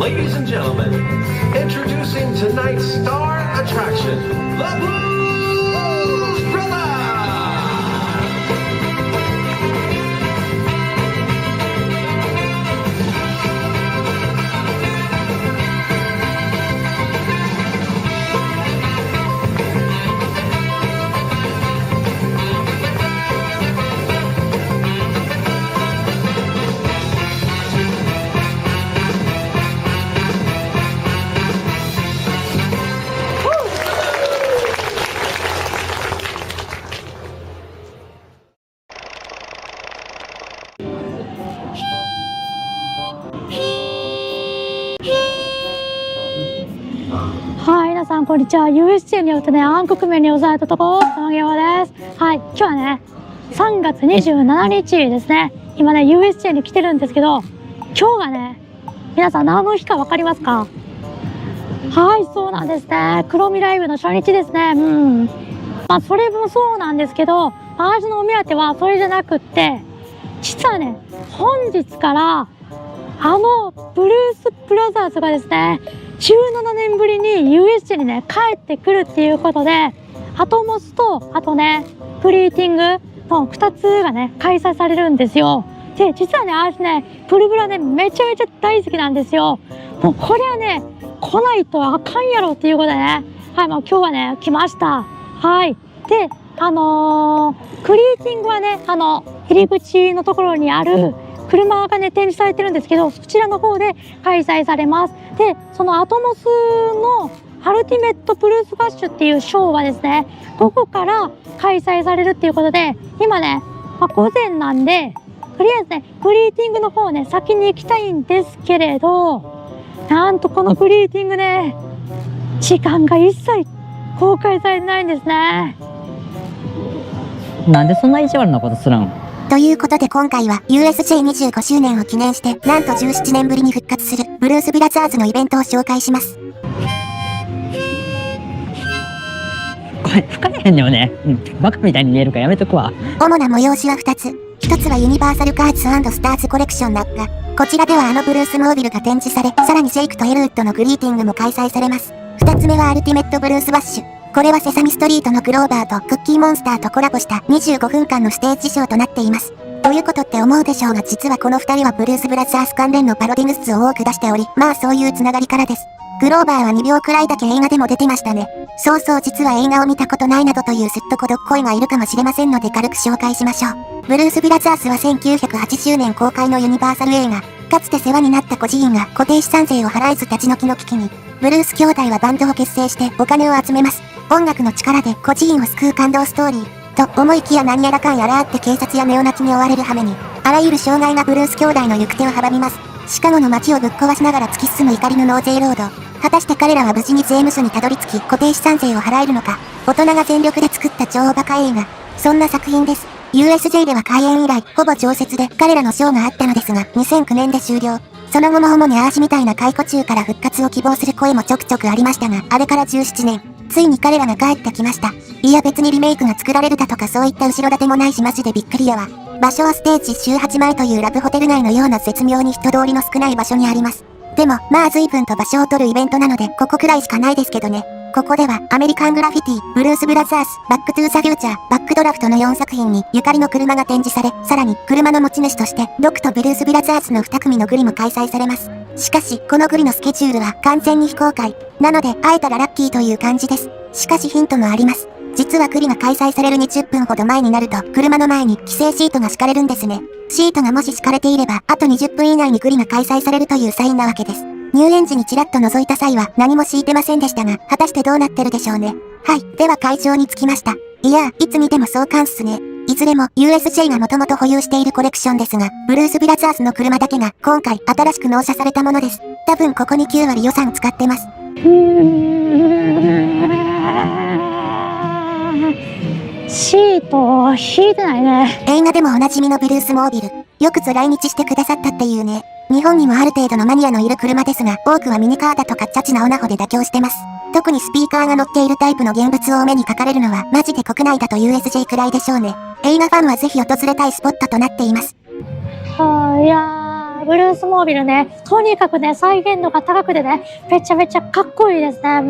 Ladies and gentlemen, introducing tonight's star attraction, the Blues Brothers! はい、皆さんこんにちは。USJ によってね、暗黒面に押されたところ、玉際です。はい、今日はね、3月27日ですね。今ね、USJ に来てるんですけど、今日がね、皆さん何の日か分かりますか？はい、そうなんですね。黒未ライブの初日ですね。まあ、それもそうなんですけど、私のお目当てはそれじゃなくって、実はね、本日から、ブルース・ブラザーズがですね、17年ぶりに USJ にね、帰ってくるっていうことで、アトモスと、あとね、グリーティングの2つがね、開催されるんですよ。で、実はね、私ね、プルブラね、めちゃめちゃ大好きなんですよ。もうこれはね、来ないとあかんやろっていうことでね、はい、まあ今日はね、来ました。はい。で、グリーティングはね、入り口のところにある、車がね、展示されてるんですけど、そちらの方で開催されます。で、そのアトモスのアルティメットブルースバッシュっていうショーはですね、午後から開催されるっていうことで、今ね、午前なんで、とりあえずね、グリーティングの方ね、先に行きたいんですけれど、なんとこのグリーティングね、時間が一切公開されてないんですね。なんでそんな意地悪なことするん？ということで今回は USJ25 周年を記念して、なんと17年ぶりに復活するブルース・ブラザーズのイベントを紹介します。これ吹かれへんのよね。バカみたいに見えるからやめとくわ。主な催しは2つ。1つはユニバーサルカーツ&スターズコレクションだが、こちらではブルースモービルが展示され、さらにシェイクとエルウッドのグリーティングも開催されます。2つ目はアルティメットブルースバッシュ。これはセサミストリートのクローバーとクッキーモンスターとコラボした25分間のステージショーとなっています。どういうことって思うでしょうが、実はこの2人はブルース・ブラザース関連のパロディグッズを多く出しており、まあそういうつながりからです。クローバーは2秒くらいだけ映画でも出てましたね。そうそう、実は映画を見たことないなどというすっとこどっこいがいるかもしれませんので軽く紹介しましょう。ブルース・ブラザースは1980年公開のユニバーサル映画。かつて世話になった孤児院が固定資産税を払えず立ち退きの危機に、ブルース兄弟はバンドを結成してお金を集めます。音楽の力で孤児院を救う感動ストーリー。と思いきや何やらかんやらあって警察やネオナチに追われる羽目に、あらゆる障害がブルース兄弟の行く手を阻みます。シカゴの街をぶっ壊しながら突き進む怒りの納税ロード。果たして彼らは無事に税務署にたどり着き固定資産税を払えるのか。大人が全力で作った超バカ映画。そんな作品です。USJ では開演以来、ほぼ常設で彼らのショーがあったのですが、2009年で終了。その後も主にアーシみたいな解雇中から復活を希望する声もちょくちょくありましたが、あれから17年。ついに彼らが帰ってきました。いや別にリメイクが作られるだとかそういった後ろ盾もないしマジでびっくりやわ。場所はステージ周8前というラブホテル内のような絶妙に人通りの少ない場所にあります。でも、まあ随分と場所を取るイベントなので、ここくらいしかないですけどね。ここでは、アメリカングラフィティ、ブルース・ブラザーズ、バック・トゥ・ザ・フューチャー、バックドラフトの4作品にゆかりの車が展示され、さらに、車の持ち主として、ドクとブルース・ブラザーズの2組のグリも開催されます。しかし、このグリのスケジュールは完全に非公開。なので、会えたらラッキーという感じです。しかしヒントもあります。実はグリが開催される20分ほど前になると、車の前に規制シートが敷かれるんですね。シートがもし敷かれていれば、あと20分以内にグリが開催されるというサインなわけです。入園時にちらっと覗いた際は何も敷いてませんでしたが、果たしてどうなってるでしょうね。はい、では会場に着きました。いや、いつ見ても壮観っすね。いずれも USJ がもともと保有しているコレクションですが、ブルース・ブラザーズの車だけが今回新しく納車されたものです。多分ここに9割予算使ってます。シート引いてないね。映画でもおなじみのブルースモービル。よくぞ来日してくださったっていうね。日本にもある程度のマニアのいる車ですが、多くはミニカーだとかチャチなオナホで妥協してます。特にスピーカーが乗っているタイプの現物をお目にかかれるのはマジで国内だと USJ くらいでしょうね。映画ファンはぜひ訪れたいスポットとなっています。いやー、ブブルースモービルね、とにかくね、再現度が高くてね、めちゃめちゃかっこいいですね。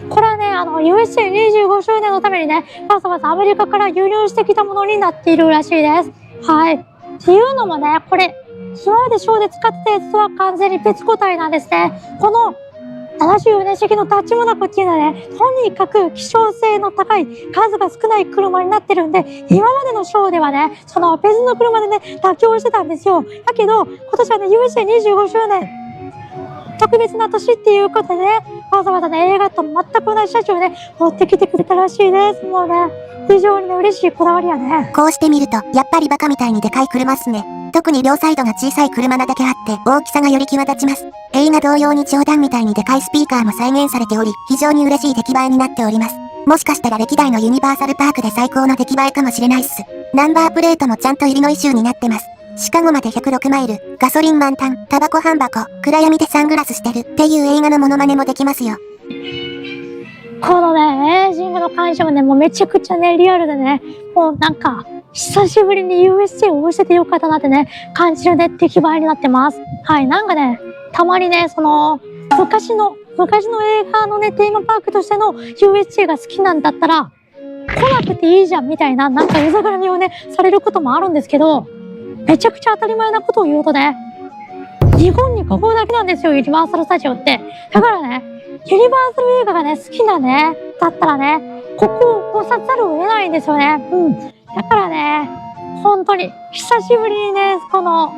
これはね、USA25 周年のためにね、わざわざアメリカから輸入してきたものになっているらしいです。はい。っていうのもね、これ、今までショーで使ってたやつとは完全に別個体なんですね。この74年式のタッチモナコっていうのはね、とにかく希少性の高い、数が少ない車になってるんで、今までのショーではね、その別の車でね、妥協してたんですよ。だけど、今年はね、USA25 周年、特別な年っていうことでね、わざわざね、映画と全く同じ車種をね、持ってきてくれたらしいです。もうね、非常にね、嬉しいこだわりやね。こうして見ると、やっぱりバカみたいにでかい車っすね。特に両サイドが小さい車なだけあって、大きさがより際立ちます。映画同様に冗談みたいにでかいスピーカーも再現されており、非常に嬉しい出来栄えになっております。もしかしたら歴代のユニバーサルパークで最高の出来栄えかもしれないっす。ナンバープレートもちゃんとイリノイ州になってます。シカゴまで106マイル、ガソリン満タン、タバコ半箱、暗闇でサングラスしてるっていう映画のモノマネもできますよ。このね、エイジングの感謝もね、もうめちゃくちゃね、リアルでね、もうなんか、久しぶりに USJ を押しててよかったなってね、感じるね、出来栄えになってます。はい、なんかね、たまにね、その、昔の映画のね、テーマパークとしての USJ が好きなんだったら、来なくていいじゃんみたいな、なんかうざがらみをね、されることもあるんですけど、めちゃくちゃ当たり前なことを言うとね、日本にここだけなんですよ、ユニバーサルスタジオって。だからね、ユニバーサル映画がね、好きなね、だったらね、ここを押さざるを得ないんですよね。だからね、本当に、久しぶりにね、この、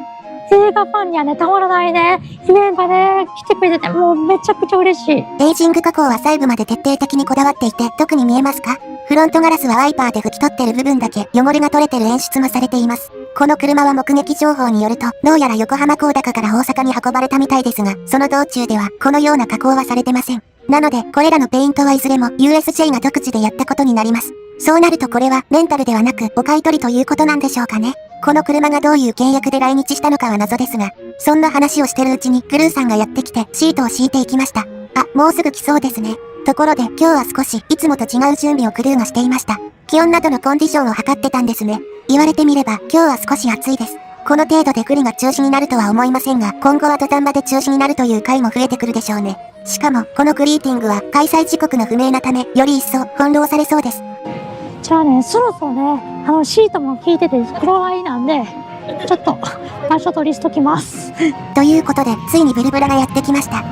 映画ファンにはね、たまらないね、イベントがね、来てくれてて、もうめちゃくちゃ嬉しい。エイジング加工は細部まで徹底的にこだわっていて、特に見えますか？フロントガラスはワイパーで拭き取ってる部分だけ汚れが取れてる演出もされています。この車は目撃情報によると、どうやら横浜港高から大阪に運ばれたみたいですが、その道中では、このような加工はされてません。なので、これらのペイントはいずれも USJ が独自でやったことになります。そうなるとこれは、レンタルではなく、お買い取りということなんでしょうかね。この車がどういう契約で来日したのかは謎ですが、そんな話をしてるうちに、クルーさんがやってきて、シートを敷いていきました。あ、もうすぐ来そうですね。ところで、今日は少し、いつもと違う準備をクルーがしていました。気温などのコンディションを測ってたんですね。言われてみれば、今日は少し暑いです。この程度でクリが中止になるとは思いませんが、今後は土壇場で中止になるという回も増えてくるでしょうね。しかも、このグリーティングは開催時刻の不明なため、より一層翻弄されそうです。じゃあね、そろそろね、シートも引いてて黒ライなんで、ちょっと場所取りしときます。ということで、ついにブルブラがやってきました。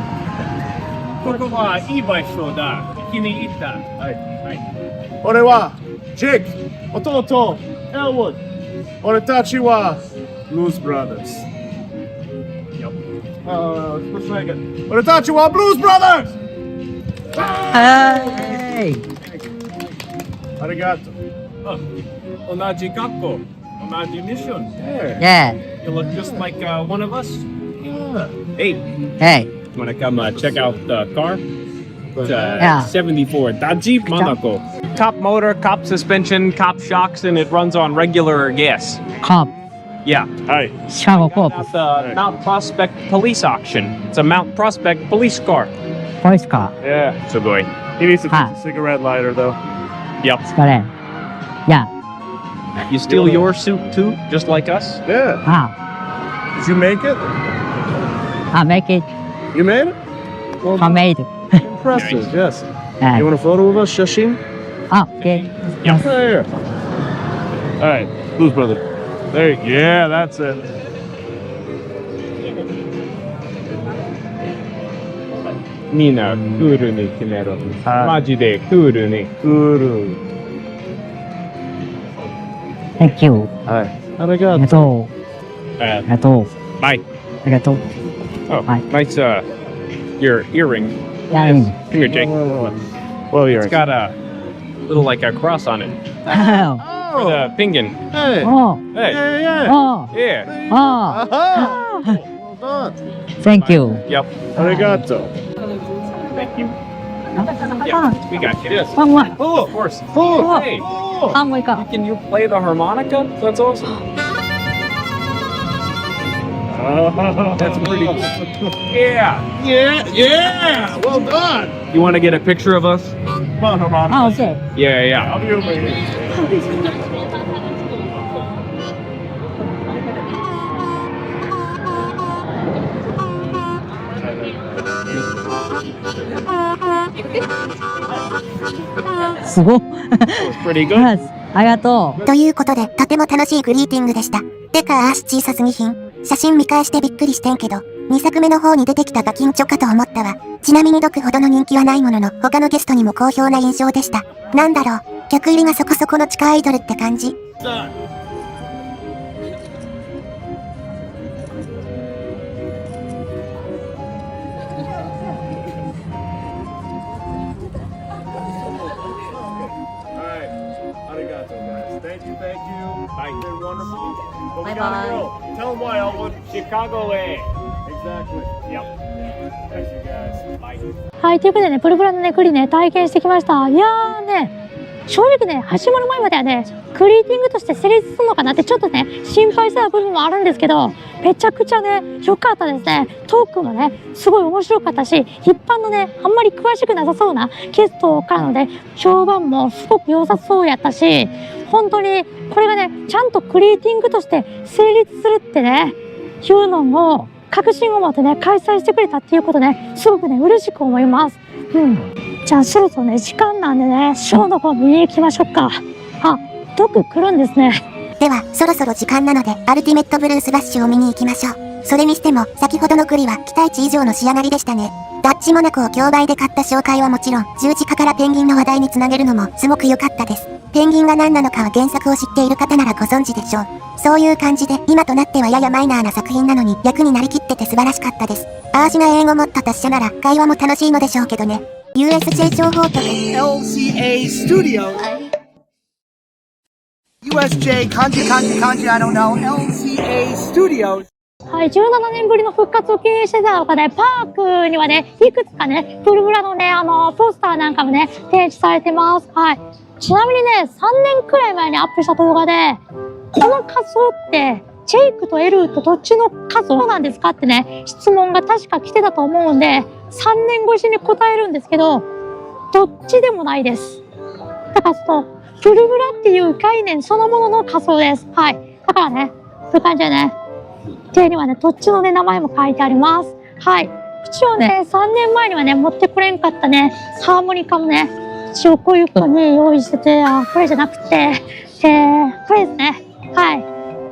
ここはいい場所だ。気に入った。はい。はい。俺はジェイク、弟、エルウッド。俺たちはブルース・ブラザーズ。少しだけ。俺たちはブルース・ブラザーズ。はい。ありがとう。同じ学校、同じミッション。Yeah. You look just like one of us. Hey, Hey. you wanna come check out the car? It's Yeah. 74 Dajib Monaco. Top motor, cop suspension, cop shocks, and it runs on regular gas. Cop. Yeah. Hi. シカゴコープ。 At the Mount Prospect Police Auction. It's a Mount Prospect police car. ポイスカ Yeah. So boy. He needs to Huh. fix a cigarette lighter though. Yep. ー。それ。Yeah. You steal your suit too, just like us? Yeah. Did you make it? Make it. You made it? Well, Made. impressive. Yes. You want a photo of us, Shashin? Okay. There. All right, Blues Brother. There. Yeah, that's it. みんなクールに決めろ。マジでクールに。Guru. Thank you. はい。ありあがとう。りがとう。 Uh, ありがとう。 bye. ありがとう。 Oh, Bye. nice your earring. Yeah. Come here, Jake. Well, you're. It's got a little like a cross on it. Oh. For the pingin. Hey. Oh. Hey. Yeah. Oh. Yeah. Oh. Aha. Well done. Thank you. Yep. Arigato. Thank you. Ah. Yeah, we got you. Yes. One more. Oh, of course. Oh. Hey, Ah,もういいか。 can you play the harmonica? That's awesome. That's pretty cool. Yeah. Yeah. Well done. You want to get a picture of us? Come on, come on. あ、OK。 Yeah, yeah. I'll be over here. すごっ。 Pretty good. Yes ありがとう。ということで、とても楽しいグリーティングでした。てか、足小さすぎひん。写真見返してびっくりしてんけど、2作目の方に出てきたガキンチョかと思ったわ。ちなみに毒ほどの人気はないものの、他のゲストにも好評な印象でした。なんだろう、客入りがそこそこの地下アイドルって感じ。Thank you, thank you. You've been wonderful. But we gotta go. Tell them why, Elwood. Chicago A. Exactly. Yep. Thanks, you guys. Bye. はい、ということでね、プルプラのね、栗ね、体験してきました。いやーね、正直ね、始まる前まではね、グリーティングとして成立するのかなってちょっとね、心配してた部分もあるんですけど、めちゃくちゃね、良かったですね。トークもね、すごい面白かったし、一般のね、あんまり詳しくなさそうなゲストからのね、評判もすごく良さそうやったし、本当にこれがね、ちゃんとグリーティングとして成立するってね、いうのを確信を持ってね、開催してくれたっていうことね、すごくね、嬉しく思います。じゃあそろそろね、時間なんでね、ショーの方見に行きましょうか。あ、毒来るんですね。では、そろそろ時間なので、アルティメットブルースバッシュを見に行きましょう。それにしても、先ほどの栗は期待値以上の仕上がりでしたね。ダッチモナコを競売で買った紹介はもちろん、十字架からペンギンの話題につなげるのもすごく良かったです。ペンギンが何なのかは原作を知っている方ならご存知でしょう。そういう感じで、今となってはややマイナーな作品なのに役になりきってて素晴らしかったです。アーシが英語もっと達者なら会話も楽しいのでしょうけどね。USJ 情報局 LCA Studios. USJ kanji, I don't know. LCA Studios. はい、17年ぶりの復活を記念してたのかね、パークにはね、いくつかね、プルブラのね、ポスターなんかもね、展示されてます。はい。ちなみにね、3年くらい前にアップした動画で、この仮装って、ジェイクとエルとどっちの仮装なんですかってね、質問が確か来てたと思うんで、3年越しに答えるんですけど、どっちでもないです。だからプルブラっていう概念そのものの仮装です。はい。だからね、そういう感じでね、手にはね、どっちのね、名前も書いてあります。はい。一応ね、3年前にはね、持ってこれんかったね、ハーモニカもね、一応こういう風に用意してて、あ、これじゃなくて、これですね。はい。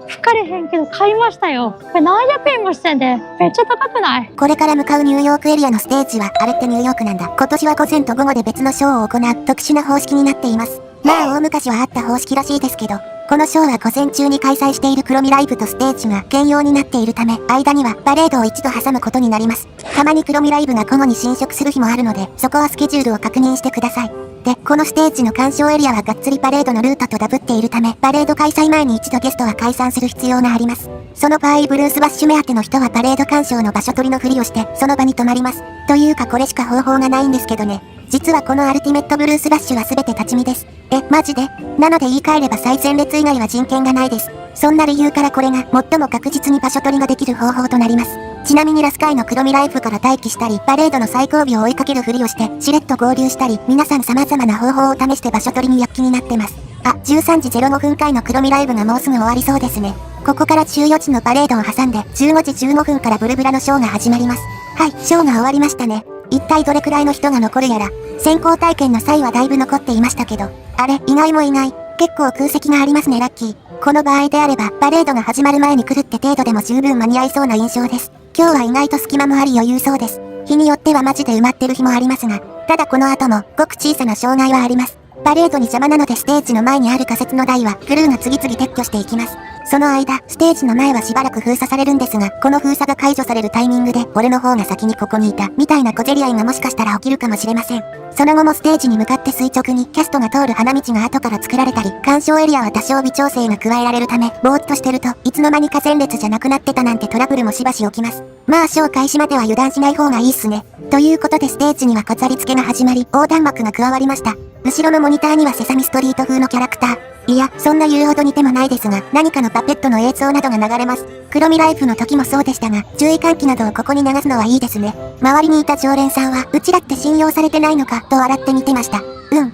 吹かれへんけど買いましたよ。これ何百円もしてんで、めっちゃ高くない？これから向かうニューヨークエリアのステージは、あれってニューヨークなんだ。今年は午前と午後で別のショーを行う特殊な方式になっています。まあ大昔はあった方式らしいですけど、このショーは午前中に開催している黒見ライブとステージが兼用になっているため、間にはパレードを一度挟むことになります。たまに黒見ライブが交互に侵食する日もあるので、そこはスケジュールを確認してください。で、このステージの鑑賞エリアはがっつりパレードのルートとダブっているため、パレード開催前に一度ゲストは解散する必要があります。その場合、ブルースバッシュ目当ての人はパレード鑑賞の場所取りのふりをして、その場に泊まります。というかこれしか方法がないんですけどね。実はこのアルティメットブルースバッシュは全て立ち見です。マジで？なので言い換えれば最前列以外は人権がないです。そんな理由からこれが最も確実に場所取りができる方法となります。ちなみにラスカイの黒見ライフから待機したり、パレードの最後尾を追いかけるふりをして、しれっと合流したり、皆さん様々な方法を試して場所取りに躍起になってます。あ、13時05分回の黒見ライブがもうすぐ終わりそうですね。ここから14時のパレードを挟んで、15時15分からブルブラのショーが始まります。はい、ショーが終わりましたね。一体どれくらいの人が残るやら、先行体験の際はだいぶ残っていましたけど、あれ、意外も意外。結構空席がありますね、ラッキー。この場合であれば、パレードが始まる前に来るって程度でも十分間に合いそうな印象です。今日は意外と隙間もあり余裕そうです。日によってはマジで埋まってる日もありますが、ただこの後も、ごく小さな障害はあります。パレードに邪魔なのでステージの前にある仮設の台は、クルーが次々撤去していきます。その間、ステージの前はしばらく封鎖されるんですが、この封鎖が解除されるタイミングで、俺の方が先にここにいた、みたいな小競り合いがもしかしたら起きるかもしれません。その後もステージに向かって垂直に、キャストが通る花道が後から作られたり、鑑賞エリアは多少微調整が加えられるため、ぼーっとしてると、いつの間にか前列じゃなくなってたなんてトラブルもしばし起きます。まあ、ショー開始までは油断しない方がいいっすね。ということでステージには飾り付けが始まり、横断幕が加わりました。後ろのモニターにはセサミストリート風のキャラクター。いや、そんな言うほど似てもないですが、何かのパペットの映像などが流れます。黒見ライフの時もそうでしたが、注意喚起などをここに流すのはいいですね。周りにいた常連さんは、うちらって信用されてないのか、と笑って見てました。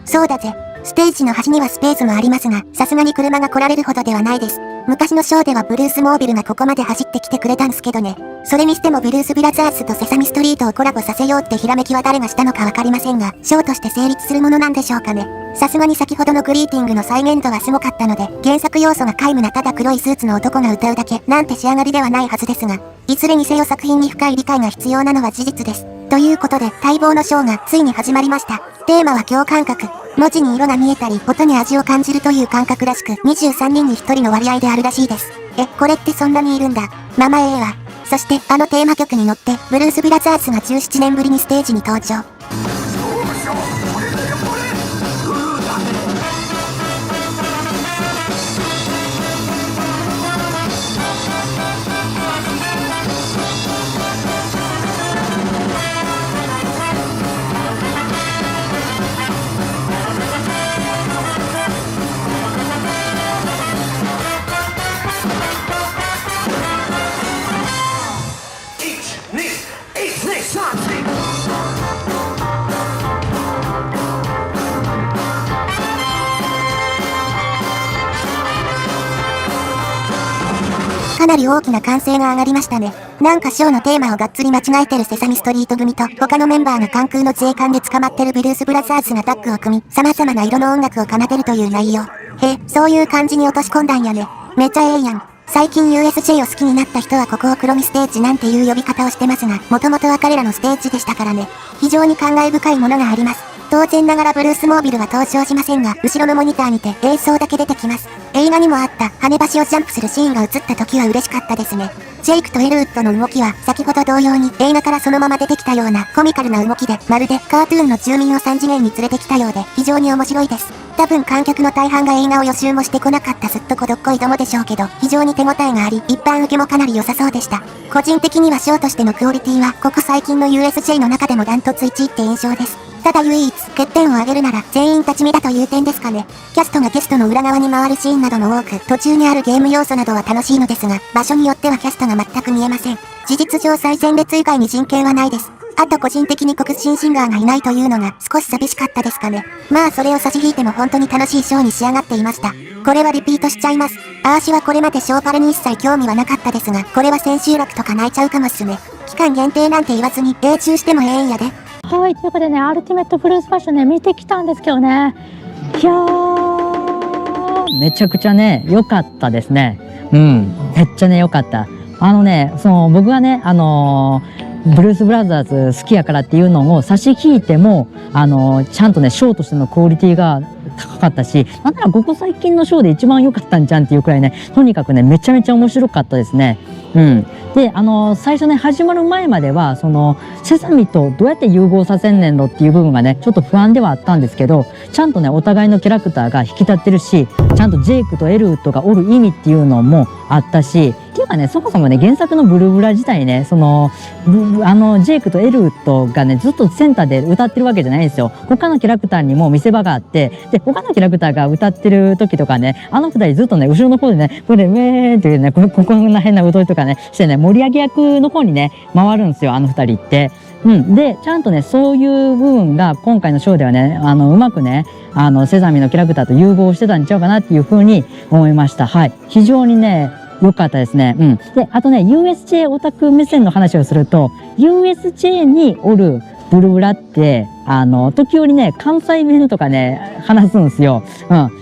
そうだぜ。ステージの端にはスペースもありますが、さすがに車が来られるほどではないです。昔のショーではブルース・モービルがここまで走ってきてくれたんすけどね。それにしてもブルース・ブラザーズとセサミストリートをコラボさせようってひらめきは誰がしたのかわかりませんが、ショーとして成立するものなんでしょうかね。さすがに先ほどのグリーティングの再現度はすごかったので、原作要素が皆無なただ黒いスーツの男が歌うだけなんて仕上がりではないはずですが、いずれにせよ作品に深い理解が必要なのは事実です。ということで、待望のショーがついに始まりました。テーマは共感覚。文字に色が見えたり、音に味を感じるという感覚らしく、23人に1人の割合であるらしいです。これってそんなにいるんだ。ママ A は。そして、あのテーマ曲に乗って、ブルース・ブラザーズが17年ぶりにステージに登場。かなり大きな歓声が上がりましたね。なんかショーのテーマをがっつり間違えてるセサミストリート組と他のメンバーが関空の自衛官で捕まってるブルース・ブラザーズがタッグを組み、様々な色の音楽を奏でるという内容。そういう感じに落とし込んだんやね。めちゃええやん。最近 USJ を好きになった人はここを黒ミステージなんていう呼び方をしてますが、もともとは彼らのステージでしたからね。非常に感慨深いものがあります。当然ながらブルース・モービルは登場しませんが、後ろのモニターにて映像だけ出てきます。映画にもあった跳ね橋をジャンプするシーンが映った時は嬉しかったですね。ジェイクとエルウッドの動きは先ほど同様に映画からそのまま出てきたようなコミカルな動きで、まるでカートゥーンの住民を3次元に連れてきたようで非常に面白いです。多分観客の大半が映画を予習もしてこなかったすっとこどっこいどもでしょうけど、非常に手応えがあり、一般受けもかなり良さそうでした。個人的にはショーとしてのクオリティはここ最近の USJ の中でもダントツ1位って印象です。ただ唯一欠点を挙げるなら全員立ち見だという点ですかね。キャストがゲストの裏側に回るシーンなども多く、途中にあるゲーム要素などは楽しいのですが、場所によってはキャストが全く見えません。事実上最前列以外に人権はないです。あと個人的に黒人シンガーがいないというのが少し寂しかったですかね。まあそれを差し引いても本当に楽しいショーに仕上がっていました。これはリピートしちゃいます。アーシはこれまでショーパレに一切興味はなかったですが、これは千秋楽とか泣いちゃうかもっすね。期間限定なんて言わずに永住してもええんやで。はい、ということでね、アルティメットブルースファッションね、見てきたんですけどね。いやー。めちゃくちゃね、良かったですね。めっちゃね、良かった。僕がね、ブルース・ブラザーズ好きやからっていうのを差し引いても、ちゃんとね、ショーとしてのクオリティが高かったし、なんならここ最近のショーで一番良かったんじゃんっていうくらいね、とにかくね、めちゃめちゃ面白かったですね。で、最初ね、始まる前までは、セサミとどうやって融合させんねんのっていう部分がね、ちょっと不安ではあったんですけど、ちゃんとね、お互いのキャラクターが引き立ってるし、ちゃんとジェイクとエルウッドがおる意味っていうのもあったし、っていうかね、そもそもね、原作のブルブラ自体ね、ジェイクとエルウッドがね、ずっとセンターで歌ってるわけじゃないんですよ。他のキャラクターにも見せ場があって、で、他のキャラクターが歌ってる時とかね、二人ずっとね、後ろの方でね、これ、ウェーっていうね、こんな変な歌いとかね、してね、盛り上げ役の方にね、回るんですよ、二人って。で、ちゃんとね、そういう部分が今回のショーではね、うまくね、セサミのキャラクターと融合してたんちゃうかなっていうふうに思いました。はい。非常にね、良かったですね。で、あとね、USJ オタク目線の話をすると、USJ におるブルブラって、時折ね、関西弁とかね、話すんですよ。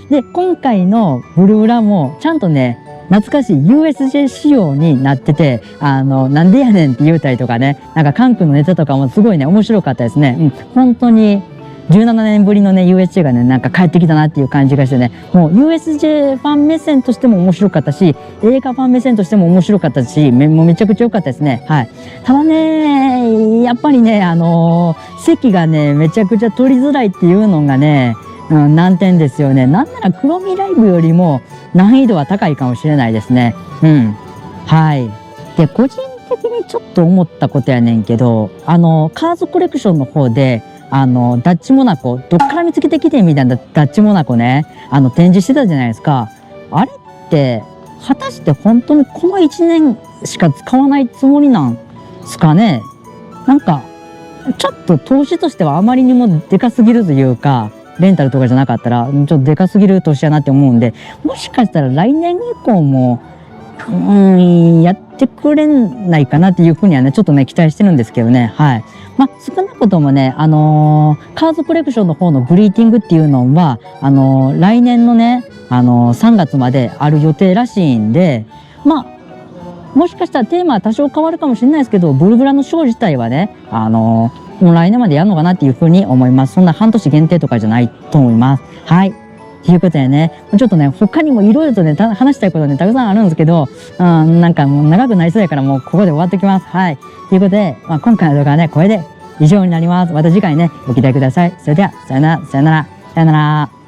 で、今回のブルブラも、ちゃんとね、懐かしい USJ 仕様になってて、なんでやねんって言うたりとかね、なんか関空のネタとかもすごいね、面白かったですね。本当に、17年ぶりのね、USJ がね、なんか帰ってきたなっていう感じがしてね、もう USJ ファン目線としても面白かったし、映画ファン目線としても面白かったし、もうめちゃくちゃ良かったですね。はい。ただね、やっぱりね、席がね、めちゃくちゃ取りづらいっていうのがね、難点ですよね。なんなら黒ミライブよりも難易度は高いかもしれないですね。はい。で、個人的にちょっと思ったことやねんけど、カーズコレクションの方で、ダッチモナコ、どっから見つけてきてみたいなダッチモナコね、展示してたじゃないですか。あれって、果たして本当にこの1年しか使わないつもりなんすかね。なんか、ちょっと投資としてはあまりにもでかすぎるというか、レンタルとかじゃなかったら、ちょっとでかすぎる年やなって思うんで、もしかしたら来年以降も、やってくれないかなっていうふうにはね、ちょっとね、期待してるんですけどね。はい。まあ、少なくともね、カーズコレクションの方のグリーティングっていうのは、来年のね、3月まである予定らしいんで、まあ、もしかしたらテーマは多少変わるかもしれないですけど、ブルブラのショー自体はね、もう来年までやるのかなっていうふうに思います。そんな半年限定とかじゃないと思います。はい。ということでね、ちょっとね、他にもいろいろとね、話したいことね、たくさんあるんですけど、なんかもう長くなりそうやからもうここで終わってきます。はい。ということで、まあ、今回の動画はね、これで以上になります。また次回ね、ご期待ください。それでは、さよなら、さよなら、さよなら。